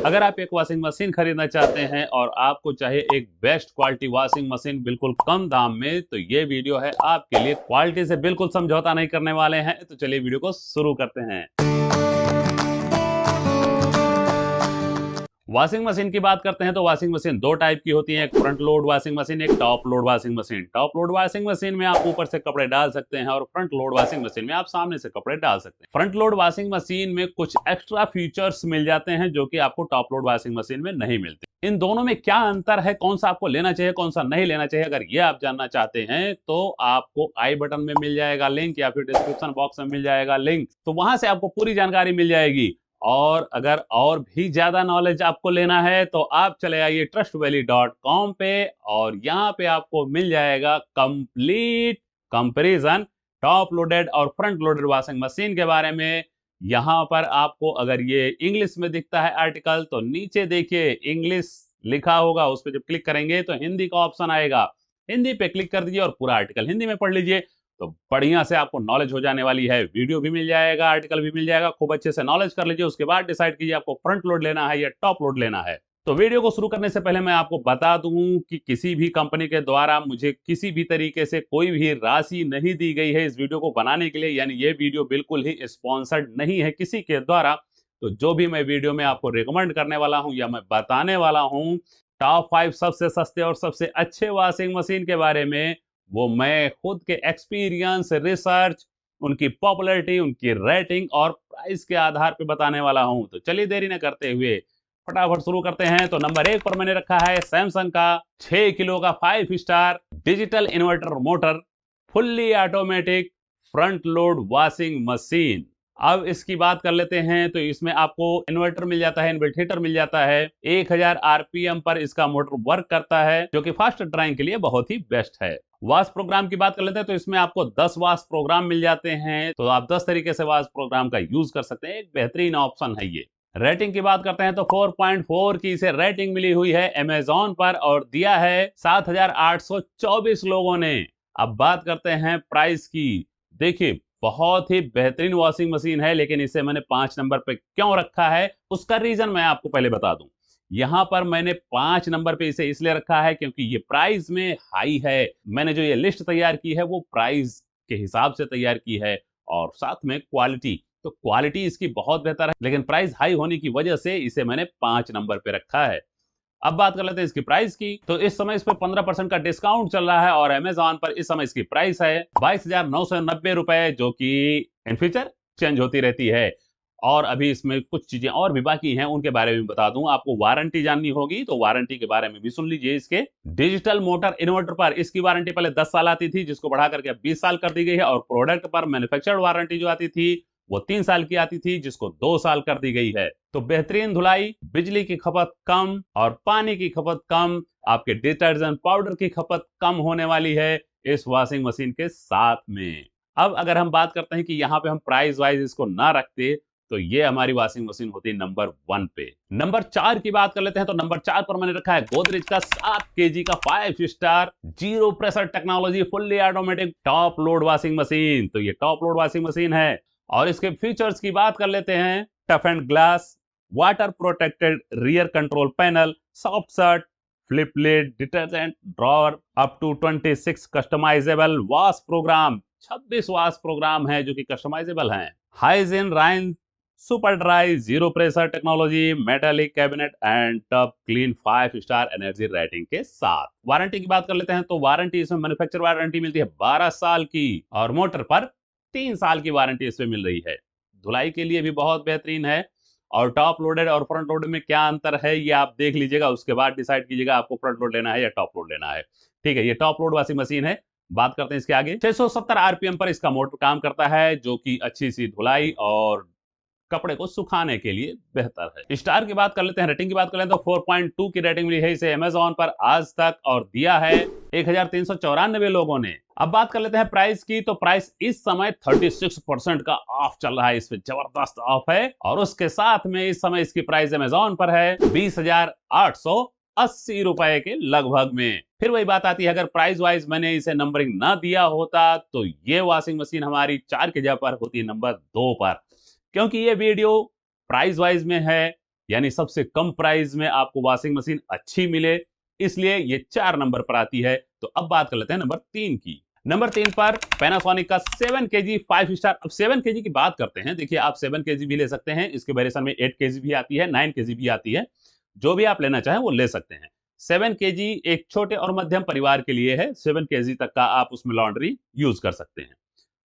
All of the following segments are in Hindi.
अगर आप एक वॉशिंग मशीन खरीदना चाहते हैं और आपको चाहिए एक बेस्ट क्वालिटी वॉशिंग मशीन बिल्कुल कम दाम में, तो ये वीडियो है आपके लिए। क्वालिटी से बिल्कुल समझौता नहीं करने वाले हैं, तो चलिए वीडियो को शुरू करते हैं। वॉशिंग मशीन की बात करते हैं तो वॉशिंग मशीन दो टाइप की होती है, एक फ्रंट लोड वॉशिंग मशीन, एक top load washing machine. Top load washing machine में आप ऊपर से कपड़े डाल सकते हैं और फ्रंट लोड वॉशिंग मशीन में आप सामने से कपड़े डाल सकते हैं। फ्रंट लोड वॉशिंग मशीन में कुछ एक्स्ट्रा फीचर्स मिल जाते हैं जो कि आपको टॉप लोड वॉशिंग मशीन में नहीं मिलते। इन दोनों में क्या अंतर है, कौन सा आपको लेना चाहिए, कौन सा नहीं लेना चाहिए, अगर ये आप जानना चाहते हैं तो आपको आई बटन में मिल जाएगा लिंक या फिर डिस्क्रिप्शन बॉक्स में मिल जाएगा लिंक, तो वहां से आपको पूरी जानकारी मिल जाएगी। और अगर और भी ज्यादा नॉलेज आपको लेना है तो आप चले आइए trustvalue.com पे और यहाँ पे आपको मिल जाएगा कंप्लीट कंपैरिजन टॉप लोडेड और फ्रंट लोडेड वॉशिंग मशीन के बारे में। यहाँ पर आपको अगर ये इंग्लिश में दिखता है आर्टिकल तो नीचे देखिए इंग्लिश लिखा होगा, उस पर जब क्लिक करेंगे तो हिंदी का ऑप्शन आएगा, हिंदी पे क्लिक कर दीजिए और पूरा आर्टिकल हिंदी में पढ़ लीजिए, तो बढ़िया से आपको नॉलेज हो जाने वाली है। वीडियो भी मिल जाएगा, आर्टिकल भी मिल जाएगा, खूब अच्छे से नॉलेज कर लीजिए। उसके बाद डिसाइड कीजिए आपको फ्रंट लोड लेना है या टॉप लोड लेना है। तो वीडियो को शुरू करने से पहले मैं आपको बता दूं कि किसी भी कंपनी के द्वारा मुझे किसी भी तरीके से कोई भी राशि नहीं दी गई है इस वीडियो को बनाने के लिए, यानी ये वीडियो बिल्कुल ही स्पॉन्सर्ड नहीं है किसी के द्वारा। तो जो भी मैं वीडियो में आपको रिकमेंड करने वाला हूं या मैं बताने वाला हूं टॉप 5 सबसे सस्ते और सबसे अच्छे वॉशिंग मशीन के बारे में, वो मैं खुद के एक्सपीरियंस, रिसर्च, उनकी पॉपुलैरिटी, उनकी रेटिंग और प्राइस के आधार पे बताने वाला हूं। तो चलिए देरी न करते हुए फटाफट शुरू करते हैं। तो नंबर 1 पर मैंने रखा है सैमसंग का 6 किलो का 5 star digital inverter motor fully automatic front load washing machine. अब इसकी बात कर लेते हैं तो इसमें आपको इन्वर्टर मिल जाता है, इन्वर्टर मिल जाता है। 1000 आरपीएम पर इसका मोटर वर्क करता है जो कि फास्ट ड्राइंग के लिए बहुत ही बेस्ट है। वाश प्रोग्राम की बात कर लेते हैं तो इसमें आपको 10 वाश प्रोग्राम मिल जाते हैं, तो आप 10 तरीके से वाश प्रोग्राम का यूज कर सकते हैं। एक बेहतरीन ऑप्शन है ये। रेटिंग की बात करते हैं तो 4.4 की इसे रेटिंग मिली हुई है अमेजॉन पर और दिया है 7824 लोगों ने। अब बात करते हैं प्राइस की। देखिए बहुत ही बेहतरीन वॉशिंग मशीन है, लेकिन इसे मैंने 5 नंबर पे क्यों रखा है उसका रीजन मैं आपको पहले बता दूं। यहां पर मैंने 5 नंबर पे इसे इसलिए रखा है क्योंकि ये प्राइस में हाई है। मैंने जो ये लिस्ट तैयार की है वो प्राइस के हिसाब से तैयार की है और साथ में क्वालिटी, तो क्वालिटी इसकी बहुत बेहतर है, लेकिन प्राइस हाई होने की वजह से इसे मैंने 5 नंबर पे रखा है। अब बात कर लेते हैं इसकी प्राइस की। तो इस समय इस पर 15% का डिस्काउंट चल रहा है और अमेजॉन पर इस समय इसकी प्राइस है 22,990 रुपए, जो कि इन फ्यूचर चेंज होती रहती है। और अभी इसमें कुछ चीजें और भी बाकी हैं, उनके बारे में बता दूं। आपको वारंटी जाननी होगी तो वारंटी के बारे में भी सुन लीजिए। इसके डिजिटल मोटर इन्वर्टर पर इसकी वारंटी पहले 10 साल आती थी, जिसको बढ़ा करके अब 20 साल कर दी गई है। और प्रोडक्ट पर मैन्युफैक्चर्ड वारंटी जो आती थी वो 3 साल की आती थी, जिसको 2 साल कर दी गई है। तो बेहतरीन धुलाई, बिजली की खपत कम और पानी की खपत कम, आपके डिटर्जेंट पाउडर की खपत कम होने वाली है इस वॉशिंग मशीन के साथ में। अब अगर हम बात करते हैं कि यहाँ पे हम प्राइस वाइज इसको ना रखते तो ये हमारी वॉशिंग मशीन होती नंबर 1 पे। नंबर 4 की बात कर लेते हैं तो नंबर 4 पर मैंने रखा है गोदरेज का 7 केजी का 5 star zero pressure technology fully automatic top load washing machine. तो ये टॉप लोड वॉशिंग मशीन है और इसके फीचर्स की बात कर लेते हैं। Toughened glass, water protected rear control panel, soft start, flip lid, detergent drawer, up to 26 customisable wash programme, 26 wash programme है जो कि कस्टमाइजेबल हैं। Hygiene rinse super dry zero pressure technology, metallic cabinet and tub clean 5 star energy rating के साथ। वारंटी की बात कर लेते हैं तो वारंटी इसमें मैन्युफैक्चर वारंटी मिलती है 12 साल की और मोटर पर 3 साल की वारंटी इसमें मिल रही है। धुलाई के लिए भी बहुत बेहतरीन है। और टॉप लोडेड और फ्रंट लोडेड में क्या अंतर है ये आप देख लीजिएगा, उसके बाद डिसाइड कीजिएगा आपको फ्रंट लोड लेना है या टॉप लोड लेना है। ठीक है, ये टॉप लोड वॉशिंग मशीन है। बात करते हैं इसके आगे। 670 आरपीएम पर इसका मोटर काम करता है जो कि अच्छी सी धुलाई और कपड़े को सुखाने के लिए बेहतर है। स्टार की बात कर लेते हैं, रेटिंग की बात कर लेते हैं तो 4.2 की रेटिंग मिली है इसे अमेजॉन पर आज तक और दिया है 1394 लोगों ने। अब बात कर लेते हैं प्राइस की। तो प्राइस इस समय 36% का ऑफ चल रहा है, इस पे जबरदस्त ऑफ है और उसके साथ में इस समय इसकी प्राइस अमेजॉन पर है 20,880 रुपए के लगभग में। फिर वही बात आती है, अगर प्राइस वाइज मैंने इसे नंबरिंग ना दिया होता तो ये वॉशिंग मशीन हमारी 4 की जगह पर होती नंबर 2 पर, क्योंकि ये वीडियो प्राइस वाइज में है यानी सबसे कम प्राइस में आपको वॉशिंग मशीन अच्छी मिले, इसलिए ये 4 नंबर पर आती है। तो अब बात कर लेते हैं नंबर 3 की। नंबर 3 पर पैनासोनिक का 7 केजी 5 स्टार। अब 7 केजी की बात करते हैं। देखिए, आप 7 केजी भी ले सकते हैं, इसके वेरिएशन में 8 केजी भी आती है, 9 केजी भी आती है, जो भी आप लेना चाहें वो ले सकते हैं। 7 केजी एक छोटे और मध्यम परिवार के लिए है। 7 केजी तक का आप उसमें लॉन्ड्री यूज कर सकते हैं।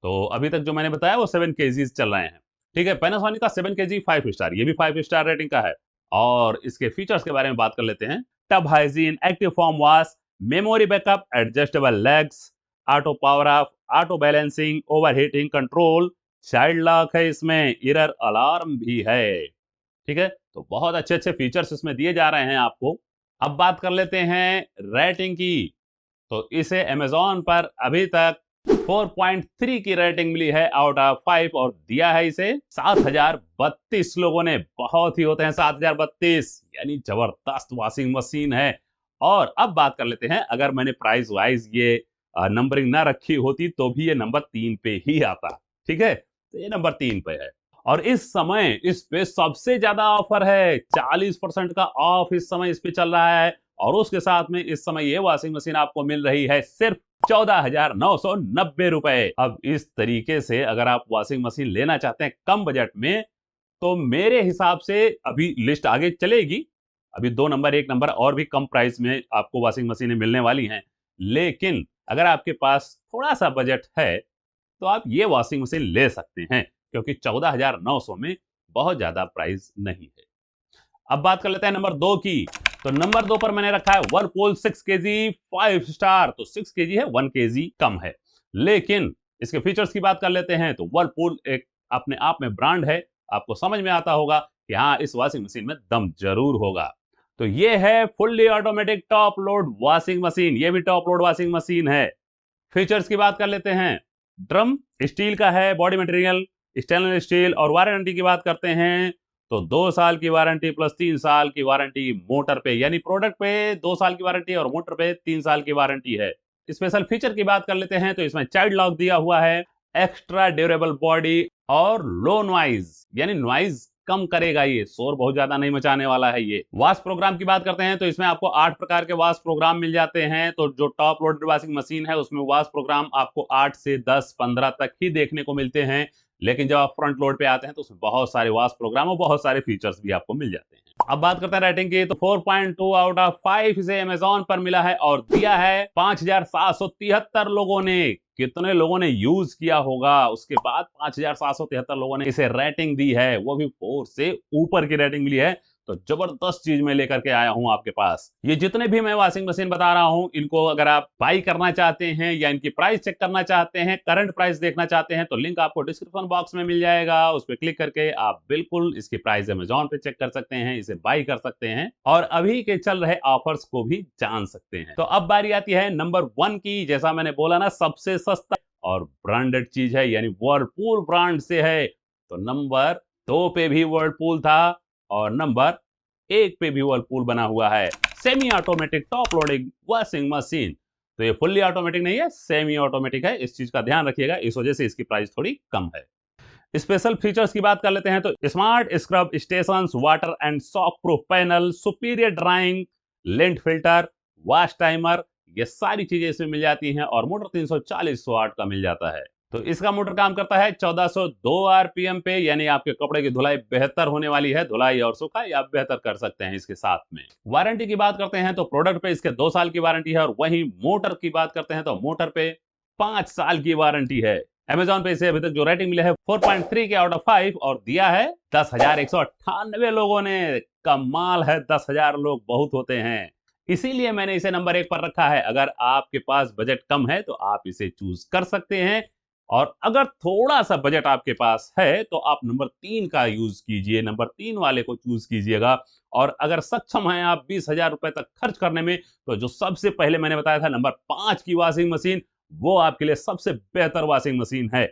तो अभी तक जो मैंने बताया वो 7 केजीज चल रहे हैं। ठीक है, पैनासोनिक का 7 केजी 5 स्टार, ये भी 5 स्टार रेटिंग का है। और इसके फीचर्स के बारे में बात कर लेते हैं। Tub hygiene, active form wash, memory backup, adjustable legs, auto power of, auto balancing, overheating control, child lock है, इसमें एरर अलार्म भी है। ठीक है, तो बहुत अच्छे अच्छे फीचर्स इसमें दिए जा रहे हैं आपको। अब बात कर लेते हैं रेटिंग की। तो इसे अमेजोन पर अभी तक 4.3 की रेटिंग मिली है आउट ऑफ 5 और दिया है इसे 7032 लोगों ने। बहुत ही होते हैं 7032, यानी जबरदस्त वॉशिंग मशीन है। और अब बात कर लेते हैं, अगर मैंने प्राइस वाइज ये नंबरिंग ना रखी होती तो भी ये नंबर 3 पे ही आता। ठीक है, तो ये नंबर 3 पे है। और इस समय इस पे सबसे ज्यादा ऑफर है, 40% का ऑफ इस समय इस पे चल रहा है। और उसके साथ में इस समय ये वॉशिंग मशीन आपको मिल रही है सिर्फ 14,990 रुपए। अब इस तरीके से अगर आप वॉशिंग मशीन लेना चाहते हैं कम बजट में, तो मेरे हिसाब से अभी लिस्ट आगे चलेगी। अभी 2 नंबर 1 नंबर और भी कम प्राइस में आपको वॉशिंग मशीनें मिलने वाली हैं। लेकिन अगर आपके पास थोड़ा सा बजट है तो आप ये वॉशिंग मशीन ले सकते हैं, क्योंकि 14,900 में बहुत ज्यादा प्राइस नहीं है। अब बात कर लेते हैं नंबर 2 की। तो नंबर 2 पर मैंने रखा है वर्लपूल 6 केजी 5 स्टार। तो 6 केजी है, 1 केजी कम है। लेकिन इसके फीचर्स की बात कर लेते हैं तो वर्लपूल एक अपने आप में ब्रांड है। आपको समझ में आता होगा कि हाँ, इस वॉशिंग मशीन में दम जरूर होगा। तो ये है fully automatic top load washing machine. ये भी टॉप लोड वॉशिंग मशीन है। फीचर्स की बात कर लेते हैं। ड्रम स्टील का है, बॉडी मटेरियल स्टेनलेस स्टील। और वारंटी की बात करते हैं तो 2 साल की वारंटी प्लस 3 साल की वारंटी मोटर पे, यानी प्रोडक्ट पे 2 साल की वारंटी और मोटर पे 3 साल की वारंटी है। स्पेशल फीचर की बात कर लेते हैं तो इसमें चाइल्ड लॉक दिया हुआ है, एक्स्ट्रा ड्यूरेबल बॉडी और लो नॉइज, यानी नॉइज कम करेगा, ये शोर बहुत ज्यादा नहीं मचाने वाला है। ये वॉश प्रोग्राम की बात करते हैं तो इसमें आपको 8 प्रकार के वॉश प्रोग्राम मिल जाते हैं। तो जो टॉप लोडेड वॉशिंग मशीन है उसमें वॉश प्रोग्राम आपको 8 से 10 15 तक ही देखने को मिलते हैं। लेकिन जब आप फ्रंट लोड पे आते हैं तो उसमें बहुत सारे वॉश प्रोग्राम और बहुत सारे फीचर्स भी आपको मिल जाते हैं। अब बात करते हैं रेटिंग की। तो 4.2 आउट ऑफ 5 इसे अमेजोन पर मिला है और दिया है 5,773 लोगों ने। कितने लोगों ने यूज किया होगा, उसके बाद 5,773 लोगों ने इसे रेटिंग दी है, वो भी 4 से ऊपर की रेटिंग मिली है। तो जबरदस्त चीज मैं लेकर के आया हूं आपके पास। ये जितने भी मैं वॉशिंग मशीन बता रहा हूं, इनको अगर आप बाई करना चाहते हैं या इनकी प्राइस चेक करना चाहते हैं, करंट प्राइस देखना चाहते हैं, तो लिंक आपको डिस्क्रिप्शन बॉक्स में मिल जाएगा। उस पर क्लिक करके आप बिल्कुल इसकी प्राइस अमेजोन पे चेक कर सकते हैं, इसे बाई कर सकते हैं और अभी के चल रहे ऑफर्स को भी जान सकते हैं। तो अब बारी आती है नंबर 1 की। जैसा मैंने बोला ना, सबसे सस्ता और ब्रांडेड चीज है, यानी वर्लपूल ब्रांड से है। तो नंबर 2 पे भी वर्लपूल था और नंबर 1 पे भी वर्लपूल बना हुआ है। Semi automatic top loading washing machine. तो ये फुल्ली ऑटोमेटिक नहीं है, सेमी ऑटोमेटिक है। इस चीज का ध्यान रखिएगा, इस वजह से इसकी प्राइस थोड़ी कम है। स्पेशल फीचर्स की बात कर लेते हैं तो smart scrub station, water and shock proof panel, superior drawing, lent filter, wash timer, ये सारी चीजें इसमें मिल जाती हैं। और मोटर 340 वाट का मिल जाता है। तो इसका मोटर काम करता है 1402 आरपीएम पे, यानी आपके कपड़े की धुलाई बेहतर होने वाली है। धुलाई और सुखाई आप बेहतर कर सकते हैं इसके साथ में। वारंटी की बात करते हैं तो प्रोडक्ट पे इसके 2 साल की वारंटी है और वहीं मोटर की बात करते हैं तो मोटर पे 5 साल की वारंटी है। अमेजोन पे इसे अभी तक जो रेटिंग मिला है 4.3 के आउट ऑफ 5 और दिया है 10,198 लोगों ने। कमाल है, 10,000 लोग बहुत होते हैं, इसीलिए मैंने इसे नंबर 1 पर रखा है। अगर आपके पास बजट कम है तो आप इसे चूज कर सकते हैं, और अगर थोड़ा सा बजट आपके पास है तो आप नंबर 3 का यूज कीजिए, नंबर 3 वाले को चूज कीजिएगा। और अगर सक्षम हैं आप 20,000 रुपए तक खर्च करने में, तो जो सबसे पहले मैंने बताया था नंबर 5 की वॉशिंग मशीन, वो आपके लिए सबसे बेहतर वॉशिंग मशीन है।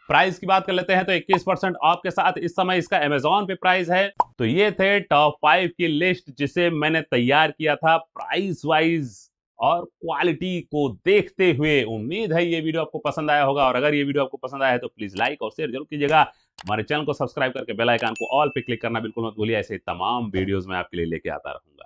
प्राइस की बात कर लेते हैं तो 21% ऑफ के साथ इस समय इसका अमेजोन पे प्राइस है। तो ये थे टॉप 5 की लिस्ट जिसे मैंने तैयार किया था प्राइस वाइज और क्वालिटी को देखते हुए उम्मीद है ये वीडियो आपको पसंद आया होगा, और अगर ये वीडियो आपको पसंद आया है तो प्लीज लाइक और शेयर जरूर कीजिएगा। हमारे चैनल को सब्सक्राइब करके बेल आइकन को ऑल पे क्लिक करना बिल्कुल मत भूलिए। ऐसे तमाम वीडियोस मैं आपके लिए लेके आता रहूंगा।